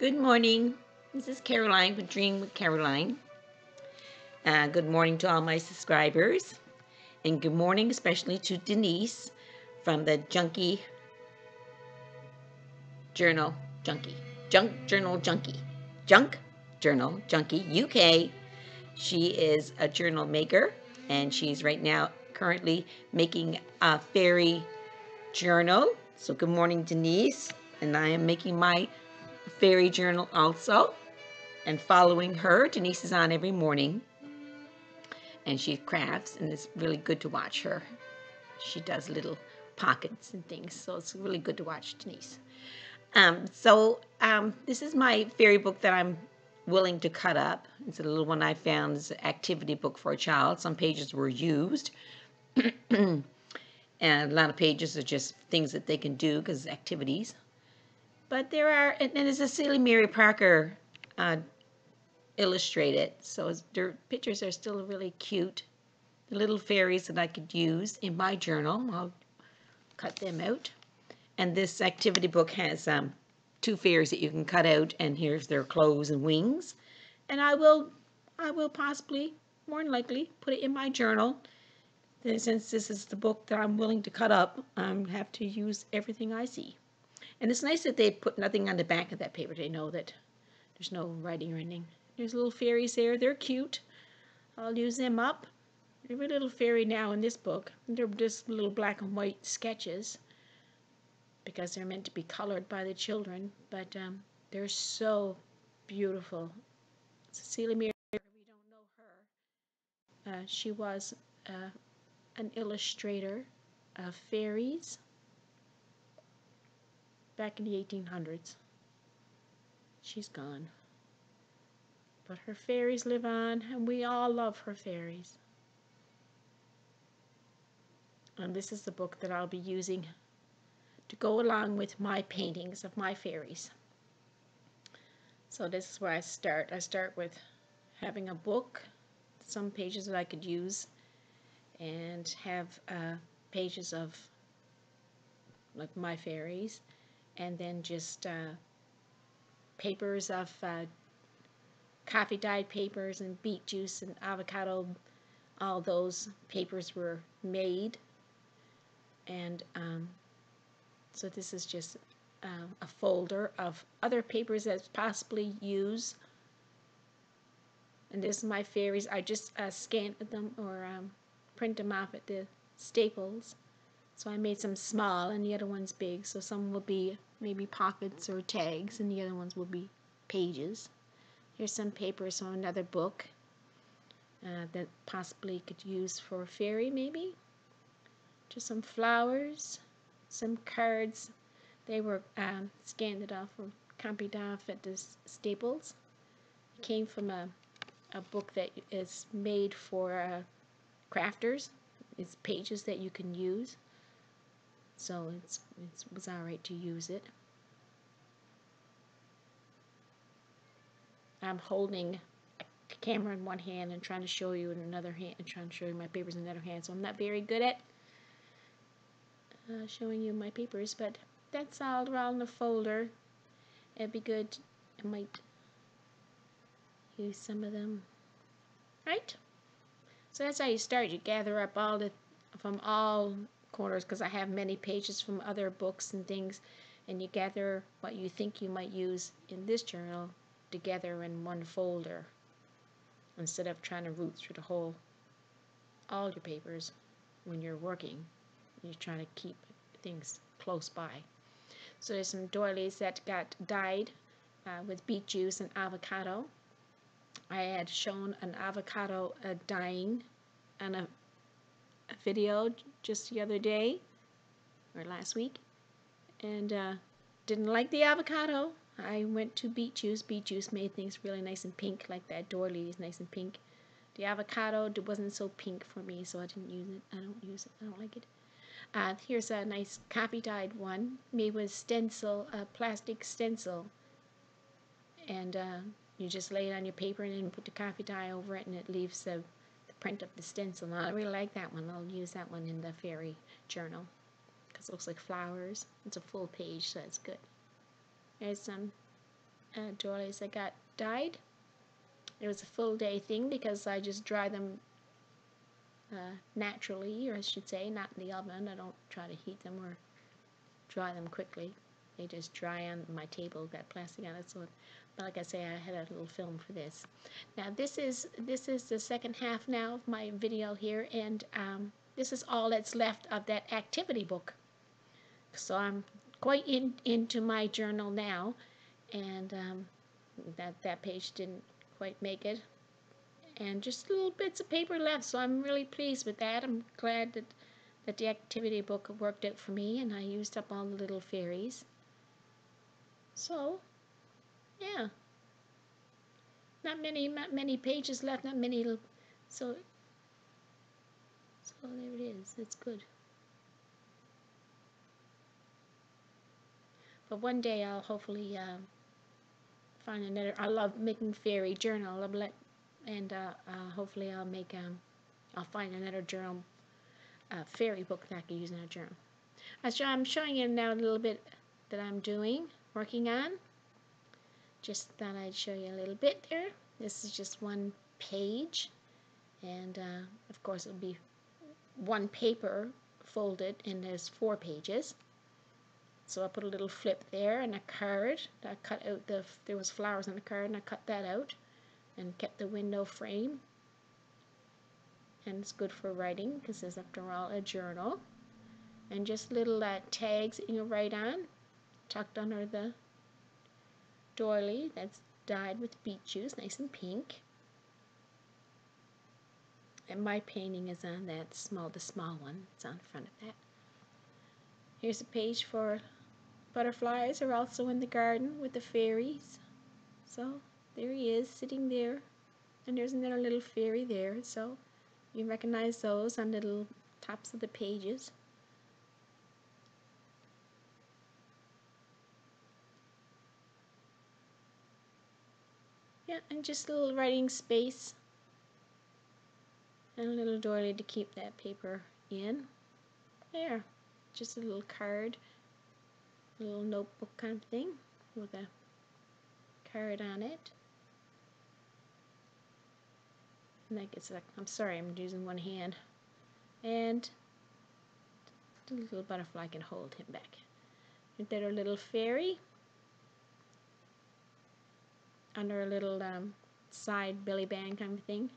Good morning. This is Caroline with Dream with Caroline. Good morning to all my subscribers. And good morning especially to Denise from the Junk Journal Junkie UK. She is a journal maker and she's right now currently making a fairy journal. So good morning, Denise. And I am making my fairy journal also and following her. Denise is on every morning and she crafts and it's really good to watch her. She does little pockets and things, so it's really good to watch Denise. This is my fairy book that I'm willing to cut up. It's a little one I found. It's an activity book for a child. Some pages were used and a lot of pages are just things that they can do because it's activities. But there are, and it's a Cecily Mary Barker illustrated, so their pictures are still really cute. The little fairies that I could use in my journal. I'll cut them out. And this activity book has two fairies that you can cut out, and here's their clothes and wings. And I will possibly, more than likely, put it in my journal. And since this is the book that I'm willing to cut up, I have to use everything I see. And it's nice that they put nothing on the back of that paper. They know that there's no writing or anything. There's little fairies there. They're cute. I'll use them up. Every little fairy now in this book, they're just little black and white sketches because they're meant to be colored by the children, but they're so beautiful. Cecily Mary, we don't know her. She was an illustrator of fairies back in the 1800s. She's gone. But her fairies live on, and we all love her fairies. And this is the book that I'll be using to go along with my paintings of my fairies. So this is where I start. I start with having a book, some pages that I could use, and have pages of like my fairies, and then just papers of coffee dyed papers and beet juice and avocado. All those papers were made, and so this is just a folder of other papers that's possibly used. And this is my fairies. I just scanned them or print them off at the Staples. So I made some small and the other ones big. So some will be maybe pockets or tags and the other ones will be pages. Here's some papers from another book that possibly could use for a fairy maybe. Just some flowers, some cards. They were scanned it off or copied off at the Staples. It came from a book that is made for crafters. It's pages that you can use. So it was alright to use it. I'm holding a camera in one hand and trying to show you in another hand, and trying to show you my papers in another hand. So I'm not very good at showing you my papers, but that's all around the folder. It'd be good. I might use some of them. Right? So that's how you start. You gather up from all corners, because I have many pages from other books and things, and you gather what you think you might use in this journal together in one folder instead of trying to root through all your papers when you're working. You're trying to keep things close by. So there's some doilies that got dyed with beet juice and avocado. I had shown an avocado dyeing on a video just the other day or last week, and didn't like the avocado. I went to beet juice. Beet juice made things really nice and pink, like that doily is nice and pink. The avocado wasn't so pink for me, so I didn't use it. I don't use it. I don't like it. Here's a nice coffee dyed one made with stencil, plastic stencil, and you just lay it on your paper and then put the coffee dye over it, and it leaves the print of the stencil. Now, I really like that one. I'll use that one in the fairy journal because it looks like flowers. It's a full page, so it's good. There's some doilies that got dyed. It was a full day thing because I just dry them naturally, or I should say, not in the oven. I don't try to heat them or dry them quickly. They just dry on my table, got plastic on it. So, but like I say, I had a little film for this. Now this is the second half now of my video here, and this is all that's left of that activity book. So I'm quite into my journal now, and that page didn't quite make it, and just little bits of paper left. So I'm really pleased with that. I'm glad that the activity book worked out for me, and I used up all the little fairies. So yeah, not many pages left, not many little, so there it is. It's good. But one day I'll hopefully find another. I love making fairy journal. And hopefully I'll find another journal, fairy book that I can use in a journal. I'm showing you now a little bit that I'm working on. Just thought I'd show you a little bit there. This is just one page, and of course it'll be one paper folded, and there's 4 pages. So I put a little flip there and a card. I cut out there was flowers on the card, and I cut that out and kept the window frame. And it's good for writing because it's, after all, a journal. And just little tags that you can write on, tucked under the doily that's dyed with beet juice, nice and pink. And my painting is on the small one. It's on the front of that. Here's a page for butterflies are also in the garden with the fairies. So there he is sitting there, and there's another little fairy there. So you recognize those on the little tops of the pages. Yeah, and just a little writing space and a little doily to keep that paper in. There, just a little card, a little notebook kind of thing with a card on it. And that gets like, I'm sorry, I'm using one hand. And the little butterfly can hold him back. And then a little fairy under a little side belly band kind of thing,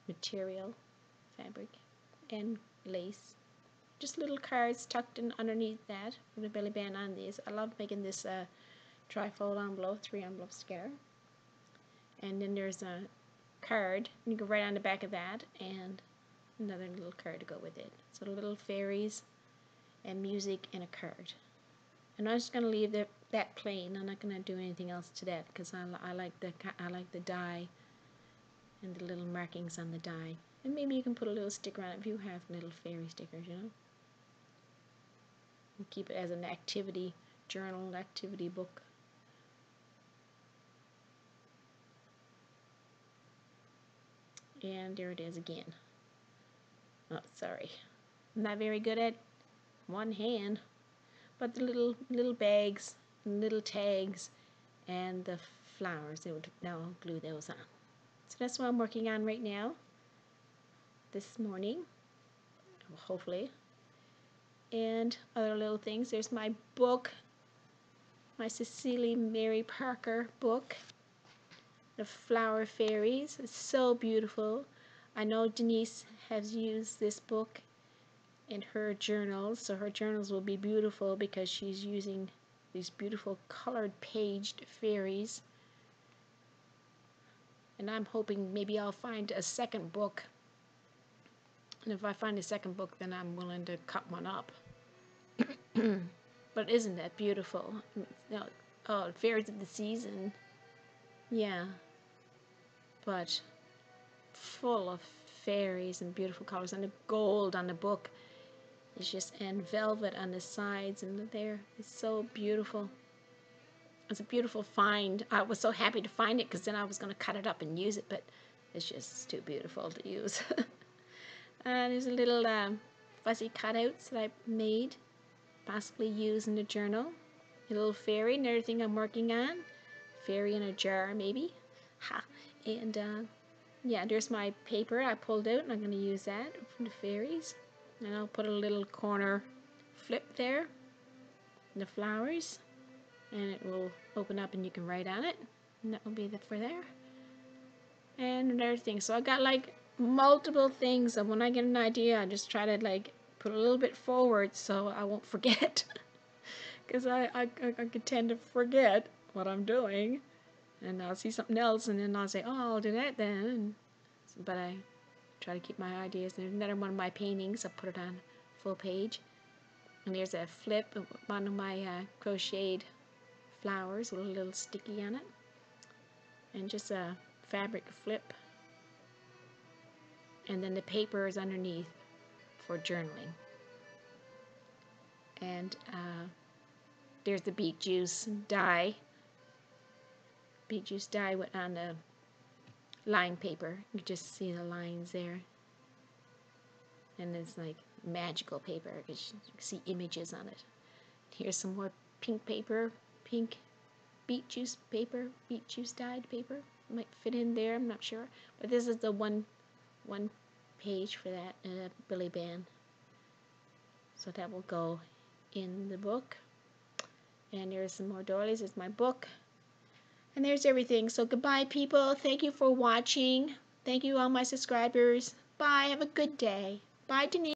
material, fabric, and lace. Just little cards tucked in underneath that with a belly band on these. I love making this trifold envelope, 3 envelopes together. And then there's a card, and you can write on the back of that, and another little card to go with it. So little fairies and music and a card. And I'm just going to leave that plain. I'm not going to do anything else to that because I like the die and the little markings on the die. And maybe you can put a little sticker on it if you have little fairy stickers, you know. And keep it as an activity journal, activity book. And there it is again. Oh, sorry. I'm not very good at one hand. But the little bags, little tags, and the flowers, now I'll glue those on. So that's what I'm working on right now, this morning, hopefully. And other little things. There's my book, my Cecily Mary Barker book, The Flower Fairies. It's so beautiful. I know Denise has used this book in her journals, so her journals will be beautiful because she's using these beautiful colored paged fairies. And I'm hoping maybe I'll find a second book, and if I find a second book, then I'm willing to cut one up. But isn't that beautiful? Oh, fairies of the season, yeah, but full of fairies and beautiful colors, and the gold on the book. It's just, and velvet on the sides, and there, it's so beautiful. It's a beautiful find. I was so happy to find it because then I was going to cut it up and use it, but it's just too beautiful to use. There's a little fuzzy cutouts that I made, possibly use in the journal. A little fairy, another thing I'm working on. fairy in a jar, maybe. Ha! And yeah, there's my paper I pulled out, and I'm going to use that for the fairies. And I'll put a little corner flip there, the flowers, and it will open up and you can write on it. And that will be for there. And another thing, so I got like multiple things, and when I get an idea, I just try to like put a little bit forward so I won't forget. Because I could tend to forget what I'm doing, and I'll see something else, and then I'll say, oh, I'll do that then. But I try to keep my ideas. There's another one of my paintings. I put it on full page. And there's a flip of one of my crocheted flowers with a little sticky on it. And just a fabric flip. And then the paper is underneath for journaling. And there's the beet juice dye. Beet juice dye went on the line paper. You just see the lines there. And it's like magical paper because you can see images on it. Here's some more pink paper, pink beet juice paper, beet juice dyed paper. Might fit in there, I'm not sure. But this is the one page for that Billy Band. So that will go in the book. And there's some more doilies. It's my book. And there's everything. So goodbye, people. Thank you for watching. Thank you, all my subscribers. Bye. Have a good day. Bye, Denise.